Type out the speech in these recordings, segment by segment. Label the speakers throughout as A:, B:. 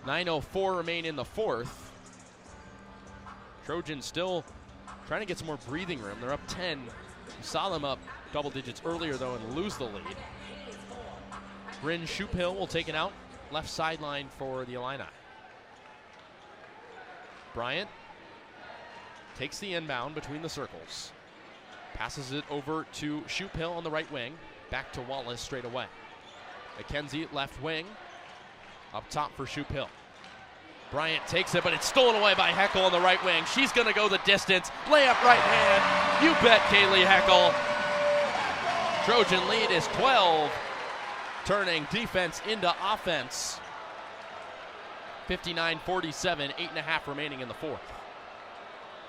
A: 9:04 remain in the fourth. Trojans still trying to get some more breathing room. They're up 10. We saw them up double digits earlier, though, and lose the lead. Bryn Shoophill will take it out. Left sideline for the Illini. Bryant takes the inbound between the circles. Passes it over to Shoophill on the right wing. Back to Wallace straight away. McKenzie left wing. Up top for Shoophill. Bryant takes it, but it's stolen away by Heckel on the right wing. She's going to go the distance. Layup right hand. You bet, Kaylee Heckel. Trojan lead is 12. Turning defense into offense. 59-47, 8.5 remaining in the fourth.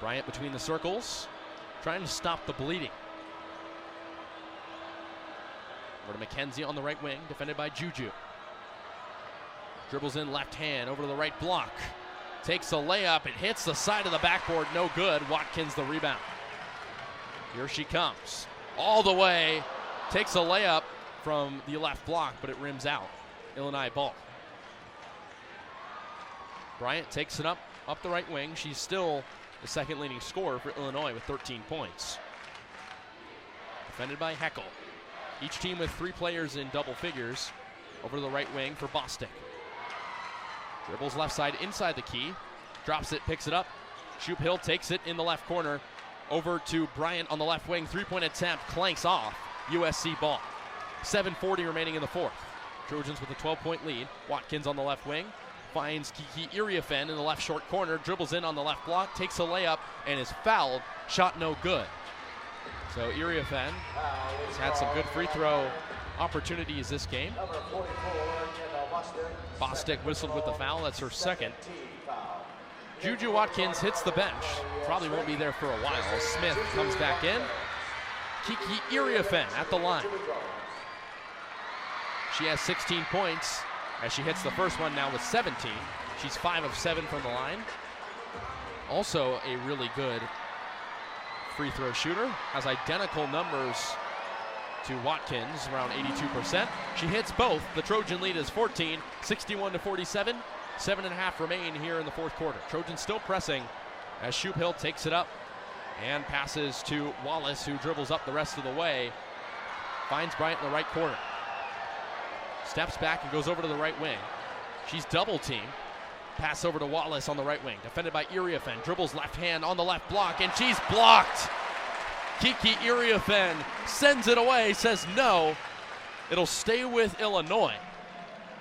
A: Bryant between the circles, trying to stop the bleeding. Over to McKenzie on the right wing, defended by Juju. Dribbles in left hand, over to the right block. Takes a layup, it hits the side of the backboard, no good. Watkins the rebound. Here she comes, all the way. Takes a layup from the left block, but it rims out. Illinois ball. Bryant takes it up the right wing. She's still the second leading scorer for Illinois with 13 points. Defended by Heckel. Each team with 3 players in double figures. Over to the right wing for Bostic. Dribbles left side inside the key. Drops it, picks it up. Shoophill takes it in the left corner. Over to Bryant on the left wing. 3-point attempt, clanks off. USC ball. 7:40 remaining in the fourth. Trojans with a 12-point lead. Watkins on the left wing. Finds Kiki Iriafen in the left short corner. Dribbles in on the left block. Takes a layup and is fouled. Shot no good. So Iriafen has had some good free throw opportunities this game. Bostic whistled with the foul. That's her second. Juju Watkins hits the bench. Probably won't be there for a while. Smith comes back in. Kiki Iriafen at the line. She has 16 points as she hits the first one now with 17. She's 5 of 7 from the line. Also a really good free throw shooter. Has identical numbers to Watkins, around 82%. She hits both. The Trojan lead is 14, 61-47. 7.5 remain here in the fourth quarter. Trojans still pressing as Shoophill takes it up and passes to Wallace, who dribbles up the rest of the way. Finds Bryant in the right corner. Steps back and goes over to the right wing. She's double teamed. Pass over to Wallace on the right wing. Defended by Iriafen. Dribbles left hand on the left block, and she's blocked. Kiki Iriafen sends it away, says no. It'll stay with Illinois.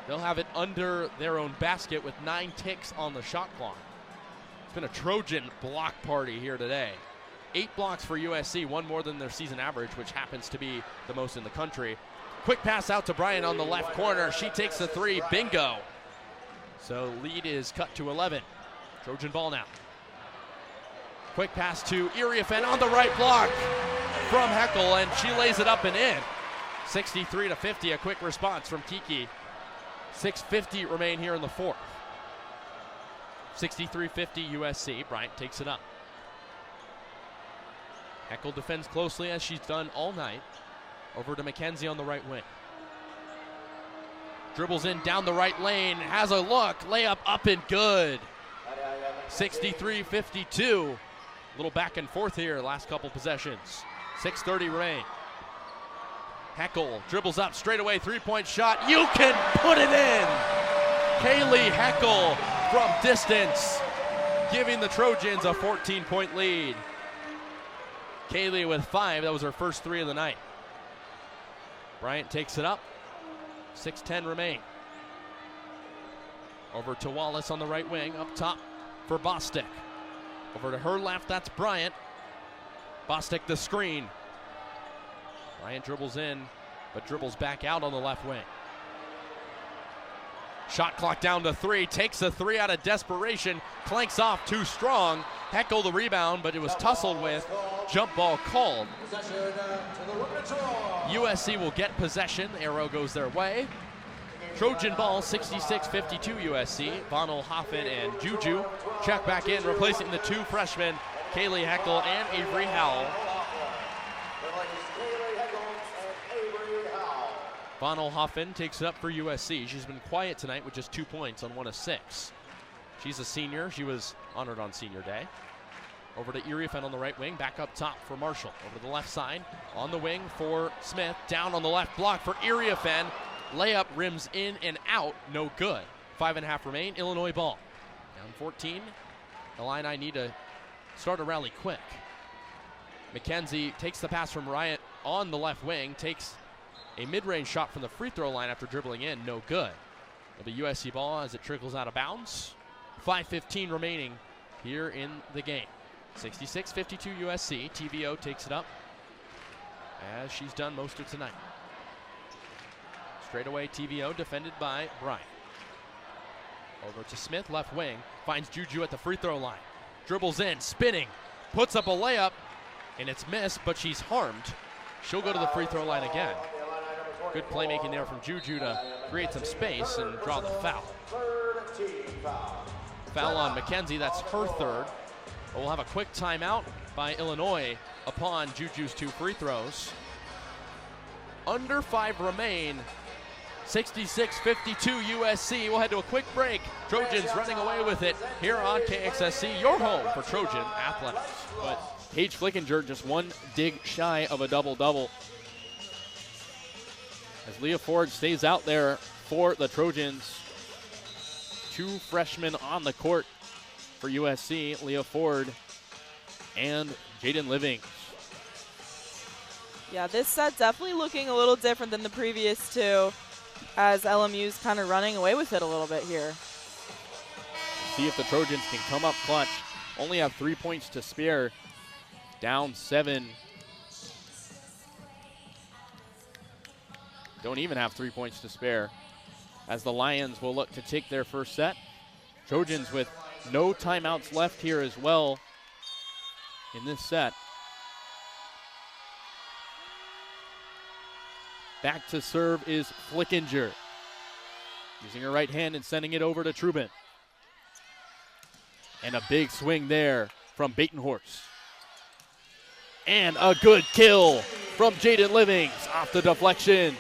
A: They'll have it under their own basket with 9 ticks on the shot clock. It's been a Trojan block party here today. 8 blocks for USC, 1 more than their season average, which happens to be the most in the country. Quick pass out to Bryant on the left corner. She takes the 3, bingo. So lead is cut to 11. Trojan ball now. Quick pass to Iriafen on the right block from Heckel, and she lays it up and in. 63-50, a quick response from Kiki. 6:50 remain here in the fourth. 63-50 USC. Bryant takes it up. Heckel defends closely as she's done all night. Over to McKenzie on the right wing. Dribbles in down the right lane, has a look, layup up and good. 63-52. A little back and forth here, last couple possessions. 6:30 remain. Heckel dribbles up straight away, 3-point shot. You can put it in. Kaylee Heckel from distance, giving the Trojans a 14-point lead. Kaylee with 5, that was her first 3 of the night. Bryant takes it up. 6:10 remain. Over to Wallace on the right wing, up top for Bostic. Over to her left, that's Bryant. Bostic the screen. Bryant dribbles in, but dribbles back out on the left wing. Shot clock down to 3, takes a 3 out of desperation, clanks off too strong. Heckel the rebound, but it was tussled with. Jump ball called. USC will get possession. The arrow goes their way. Trojan ball, 66-52 USC. Vonel, Hoffman, and Juju check back in, replacing the 2 freshmen, Kaylee Heckel and Avery Howell. Von Oelhoffen takes it up for USC. She's been quiet tonight with just 2 points on 1 of 6. She's a senior. She was honored on senior day. Over to Iriafen on the right wing. Back up top for Marshall. Over to the left side. On the wing for Smith. Down on the left block for Iriafen. Layup rims in and out. No good. 5.5 remain. Illinois ball. Down 14. Illini need to start a rally quick. McKenzie takes the pass from Riot on the left wing. Takes a mid-range shot from the free throw line after dribbling in. No good. It'll be USC ball as it trickles out of bounds. 5:15 remaining here in the game. 66-52 USC. TVO takes it up as she's done most of tonight. Straight away TVO defended by Bryant. Over to Smith, left wing. Finds Juju at the free throw line. Dribbles in, spinning. Puts up a layup, and it's missed, but she's harmed. She'll go to the free throw line again. Good playmaking there from Juju to create some space and draw the foul. Foul on McKenzie, that's her third. But we'll have a quick timeout by Illinois upon Juju's 2 free throws. Under 5 remain. 66-52 USC. We'll head to a quick break. Trojans running away with it here on KXSC, your home for Trojan athletics.
B: But Paige Flickinger just 1 dig shy of a double-double. As Leah Ford stays out there for the Trojans. 2 freshmen on the court for USC, Leah Ford and Jaden Livings.
C: Yeah, this set definitely looking a little different than the previous 2, as LMU's kind of running away with it a little bit here.
B: See if the Trojans can come up clutch. Only have 3 points to spare. Down 7. Don't even have 3 points to spare, as the Lions will look to take their first set. Trojans with no timeouts left here as well in this set. Back to serve is Flickinger. Using her right hand and sending it over to Trubin. And a big swing there from Batenhorst. And a good kill from Jaden Livings off the deflection.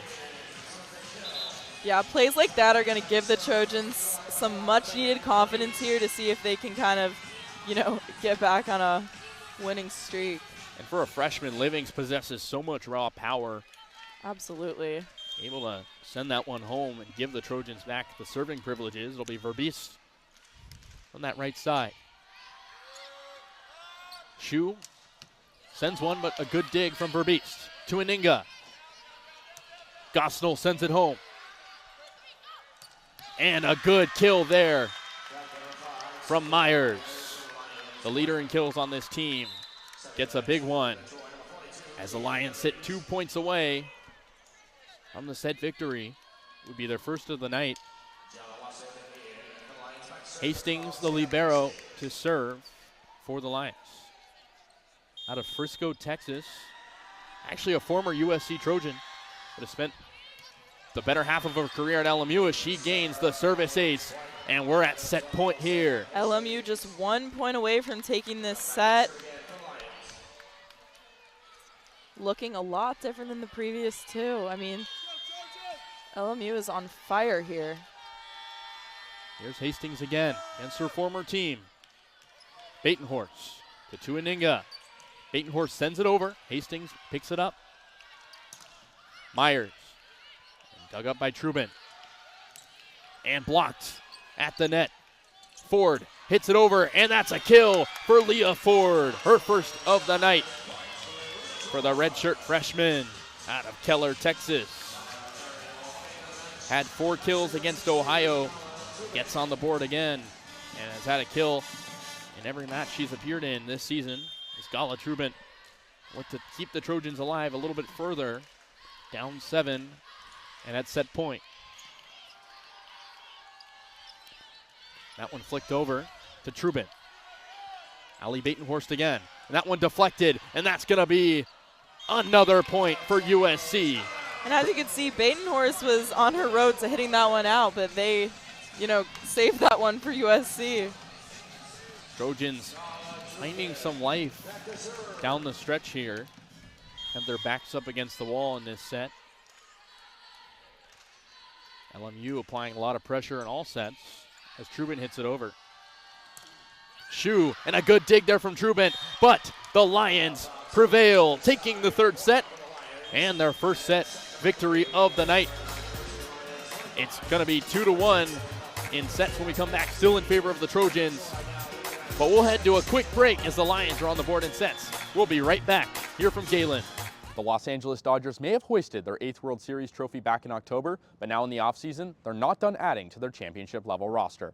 C: Yeah, plays like that are going to give the Trojans some much-needed confidence here to see if they can kind of, get back on a winning streak.
B: And for a freshman, Livings possesses so much raw power.
C: Absolutely.
B: Able to send that one home and give the Trojans back the serving privileges. It'll be Verbeest on that right side. Shu sends one, but a good dig from Verbeest to Aninga. Gosnell sends it home. And a good kill there from Myers. The leader in kills on this team gets a big one as the Lions sit 2 points away from the set victory. Would be their first of the night. Hastings, the libero, to serve for the Lions. Out of Frisco, Texas. Actually a former USC Trojan, but has spent the better half of her career at LMU as she gains the service ace. And we're at set point here.
C: LMU just 1 point away from taking this set. Looking a lot different than the previous 2. I mean, LMU is on fire here.
B: Here's Hastings again against her former team. Batenhorst to Tuaninga. Batenhorst sends it over. Hastings picks it up. Myers. And dug up by Trubin. And blocked at the net. Ford hits it over, and that's a kill for Leah Ford. Her first of the night for the redshirt freshman out of Keller, Texas. Had 4 kills against Ohio. Gets on the board again and has had a kill in every match she's appeared in this season. As Gala Trubin look to keep the Trojans alive a little bit further. Down 7 and at set point. That one flicked over to Trubin. Ali Batenhorst again. And that one deflected, and that's going to be another point for USC.
C: And as you can see, Batenhorst was on her road to hitting that one out, but they, saved that one for USC.
B: Trojans finding some life down the stretch here. Have their backs up against the wall in this set. LMU applying a lot of pressure in all sets as Trubin hits it over. Shu, and a good dig there from Trubin, but the Lions prevail, taking the third set and their first set victory of the night. It's going to be 2-1 in sets when we come back, still in favor of the Trojans. But we'll head to a quick break as the Lions are on the board in sets. We'll be right back. Here from Galen.
D: The Los Angeles Dodgers may have hoisted their 8th World Series trophy back in October, but now in the offseason, they're not done adding to their championship-level roster.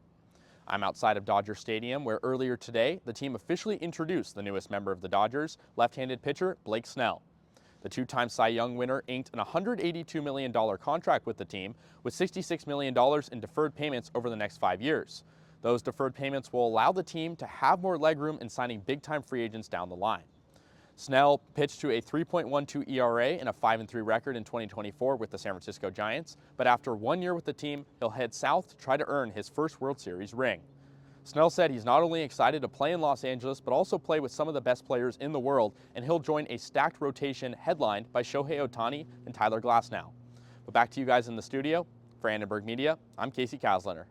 D: I'm outside of Dodger Stadium, where earlier today, the team officially introduced the newest member of the Dodgers, left-handed pitcher Blake Snell. The two-time Cy Young winner inked an $182 million contract with the team, with $66 million in deferred payments over the next 5 years. Those deferred payments will allow the team to have more legroom in signing big-time free agents down the line. Snell pitched to a 3.12 ERA and a 5-3 record in 2024 with the San Francisco Giants, but after 1 year with the team, he'll head south to try to earn his first World Series ring. Snell said he's not only excited to play in Los Angeles, but also play with some of the best players in the world, and he'll join a stacked rotation headlined by Shohei Ohtani and Tyler Glasnow. But back to you guys in the studio. For Annenberg Media, I'm Kasey Kazliner.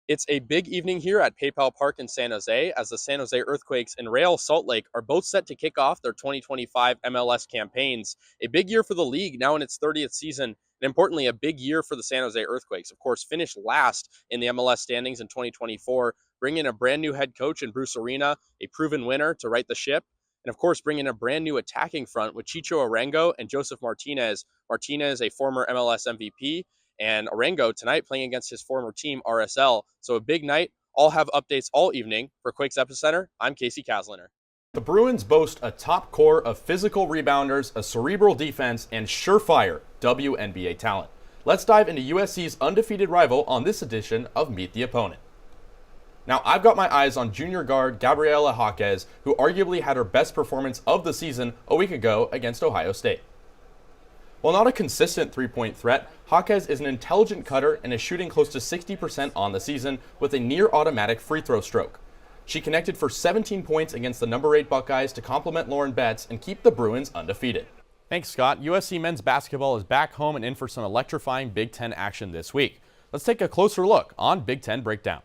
D: It's a big evening here at PayPal Park in San Jose as the San Jose Earthquakes and Real Salt Lake are both set to kick off their 2025 MLS campaigns. A big year for the league now in its 30th season, and importantly, a big year for the San Jose Earthquakes. Of course, finished last in the MLS standings in 2024, bring in a brand new head coach in Bruce Arena, a proven winner to right the ship, and of course, bring in a brand new attacking front with Chicho Arango and Joseph Martinez. Martinez, a former MLS MVP, and Arango tonight playing against his former team, RSL. So a big night. I'll have updates all evening. For Quakes Epicenter, I'm Kasey Kazliner.
E: The Bruins boast a top core of physical rebounders, a cerebral defense, and surefire WNBA talent. Let's dive into USC's undefeated rival on this edition of Meet the Opponent. Now, I've got my eyes on junior guard Gabriela Jaquez, who arguably had her best performance of the season a week ago against Ohio State. While not a consistent three-point threat, Jaquez is an intelligent cutter and is shooting close to 60% on the season with a near-automatic free throw stroke. She connected for 17 points against the number 8 Buckeyes to complement Lauren Betts and keep the Bruins undefeated.
D: Thanks, Scott. USC men's basketball is back home and in for some electrifying Big Ten action this week. Let's take a closer look on Big Ten Breakdown.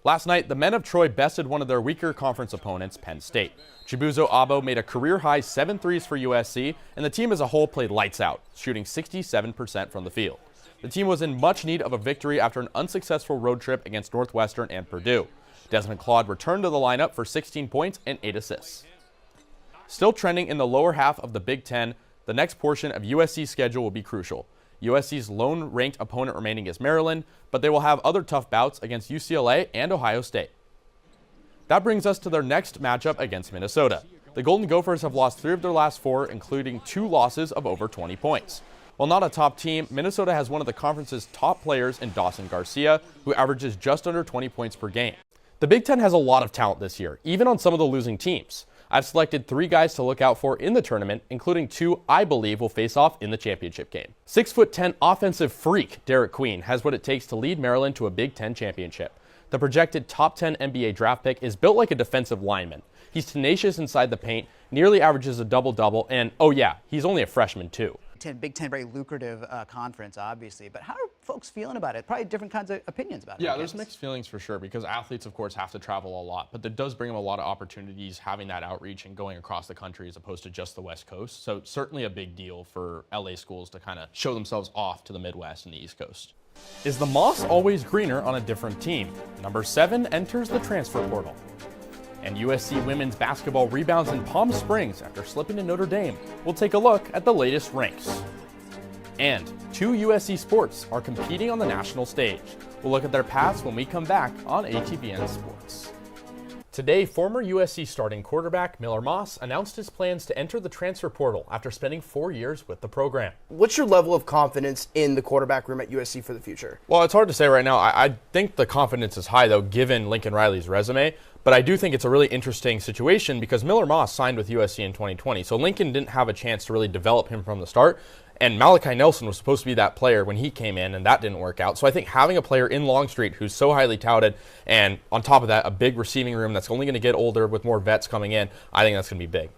D: Last night, the men of Troy bested one of their weaker conference opponents, Penn State. Chibuzo Abo made a career-high 7 threes for USC, and the team as a whole played lights out, shooting 67% from the field. The team was in much need of a victory after an unsuccessful road trip against Northwestern and Purdue. Desmond Claude returned to the lineup for 16 points and 8 assists. Still trending in the lower half of the Big Ten, the next portion of USC's schedule will be crucial. USC's lone ranked opponent remaining is Maryland, but they will have other tough bouts against UCLA and Ohio State. That brings us to their next matchup against Minnesota. The Golden Gophers have lost 3 of their last 4, including 2 losses of over 20 points. While not a top team, Minnesota has one of the conference's top players in Dawson Garcia, who averages just under 20 points per game. The Big Ten has a lot of talent this year, even on some of the losing teams. I've selected 3 guys to look out for in the tournament, including 2 I believe will face off in the championship game. 6'10" offensive freak Derek Queen has what it takes to lead Maryland to a Big Ten championship. The projected top 10 NBA draft pick is built like a defensive lineman. He's tenacious inside the paint, nearly averages a double-double, and oh yeah, he's only a freshman too.
F: Big Ten, very lucrative conference, obviously. But how are folks feeling about it? Probably different kinds of opinions about it.
D: Yeah, there's mixed feelings for sure because athletes, of course, have to travel a lot. But that does bring them a lot of opportunities having that outreach and going across the country as opposed to just the West Coast. So certainly a big deal for LA schools to kind of show themselves off to the Midwest and the East Coast. Is the moss always greener on a different team? Number 7 enters the transfer portal. And USC women's basketball rebounds in Palm Springs after slipping to Notre Dame. We'll take a look at the latest ranks. And 2 USC sports are competing on the national stage. We'll look at their paths when we come back on ATVN Sports. Today, former USC starting quarterback Miller Moss announced his plans to enter the transfer portal after spending 4 years with the program.
G: What's your level of confidence in the quarterback room at USC for the future?
D: Well, it's hard to say right now. I think the confidence is high, though, given Lincoln Riley's resume. But I do think it's a really interesting situation because Miller Moss signed with USC in 2020. So Lincoln didn't have a chance to really develop him from the start. And Malachi Nelson was supposed to be that player when he came in, and that didn't work out. So I think having a player in Longstreet who's so highly touted, and on top of that, a big receiving room that's only going to get older with more vets coming in, I think that's going to be big.